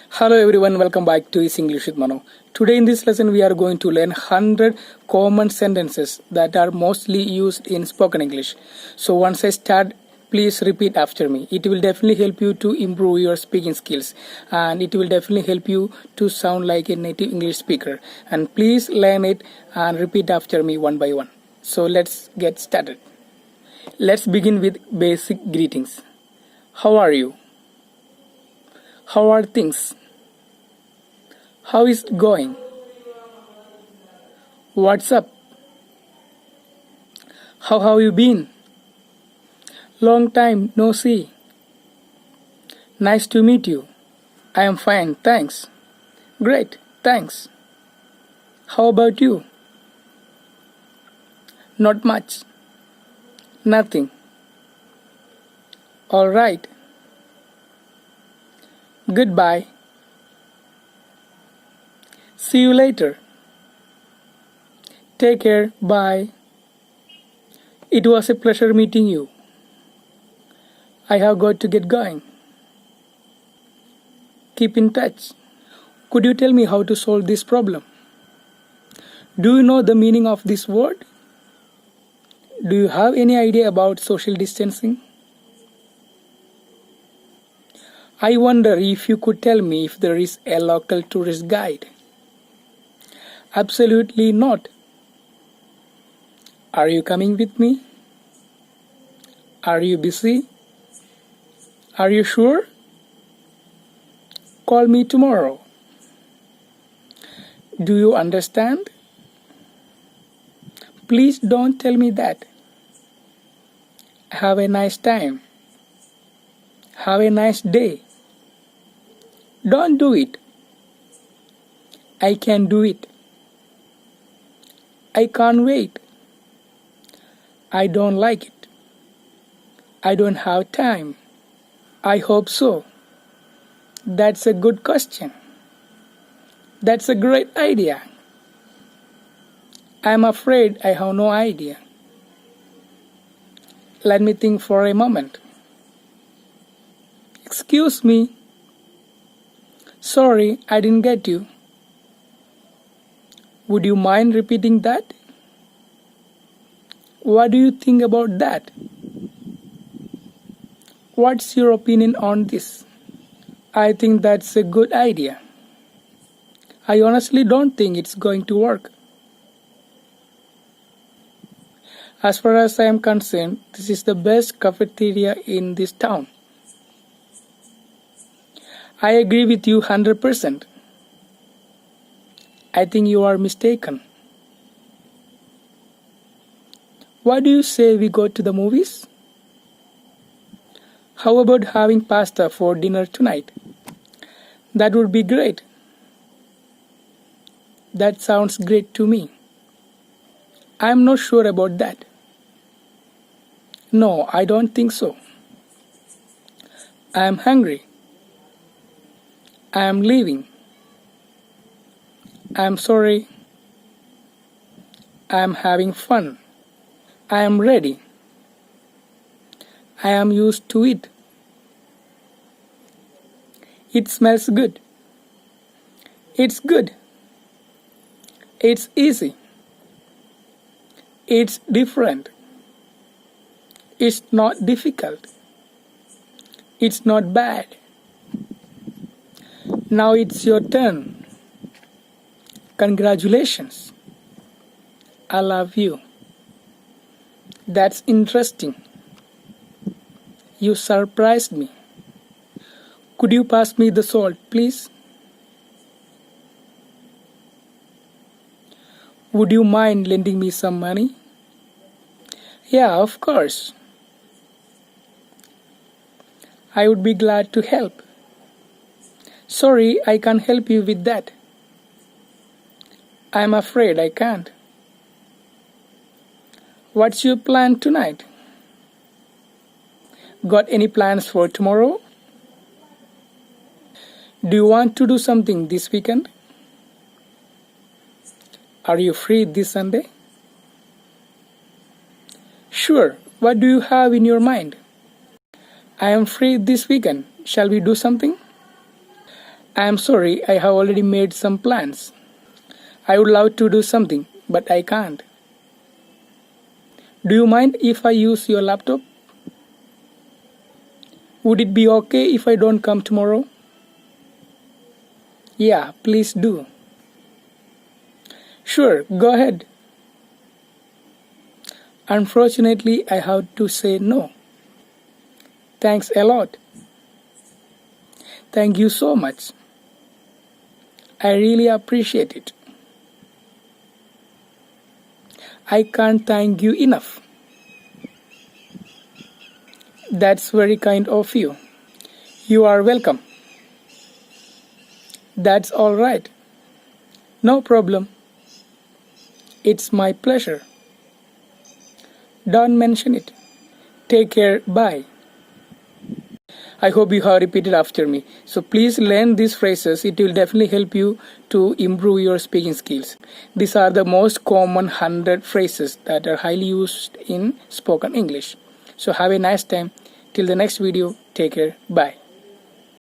Hello everyone, welcome back to Is English with Mano. Today in this lesson we are going to learn 100 common sentences that are mostly used in spoken English. So once I start, please repeat after me. It will definitely help you to improve your speaking skills and it will definitely help you to sound like a native English speaker. And please learn it and repeat after me one by one. So let's get started. Let's begin with basic greetings. How are you? How are things? How is it going? What's up? How have you been? Long time no see. Nice to meet you. I am fine, thanks. Great, thanks. How about you? Not much. Nothing. All right. Goodbye. See you later. Take care. Bye. It was a pleasure meeting you. I have got to get going. Keep in touch. Could you tell me how to solve this problem? Do you know the meaning of this word? Do you have any idea about social distancing? I wonder if you could tell me if there is a local tourist guide. Absolutely not. Are you coming with me? Are you busy? Are you sure? Call me tomorrow. Do you understand? Please don't tell me that. Have a nice time. Have a nice day. Don't do it. I can do it. I can't wait. I don't like it. I don't have time. I hope so. That's a good question. That's a great idea. I'm afraid I have no idea. Let me think for a moment. Excuse me. Sorry, I didn't get you. Would you mind repeating that? What do you think about that? What's your opinion on this? I think that's a good idea. I honestly don't think it's going to work. As far as I am concerned, this is the best cafeteria in this town. I agree with you 100%. I think you are mistaken. What do you say we go to the movies? How about having pasta for dinner tonight? That would be great. That sounds great to me. I'm not sure about that. No, I don't think so. I am hungry. I am leaving. I am sorry. I am having fun. I am ready. I am used to it. It smells good. It's good. It's easy. It's different. It's not difficult. It's not bad. Now it's your turn. Congratulations. I love you. That's interesting. You surprised me. Could you pass me the salt, please? Would you mind lending me some money? Yeah, of course. I would be glad to help. Sorry, I can't help you with that. I'm afraid I can't. What's your plan tonight? Got any plans for tomorrow? Do you want to do something this weekend? Are you free this Sunday? Sure. What do you have in your mind? I am free this weekend. Shall we do something? I am sorry, I have already made some plans. I would love to do something, but I can't. Do you mind if I use your laptop? Would it be okay if I don't come tomorrow? Yeah, please do. Sure, go ahead. Unfortunately, I have to say no. Thanks a lot. Thank you so much. I really appreciate it. I can't thank you enough. That's very kind of you. You are welcome. That's all right. No problem. It's my pleasure. Don't mention it. Take care. Bye. I hope you have repeated after me. So please learn these phrases. It will definitely help you to improve your speaking skills. These are the most common 100 phrases that are highly used in spoken English. So have a nice time. Till the next video, take care. Bye.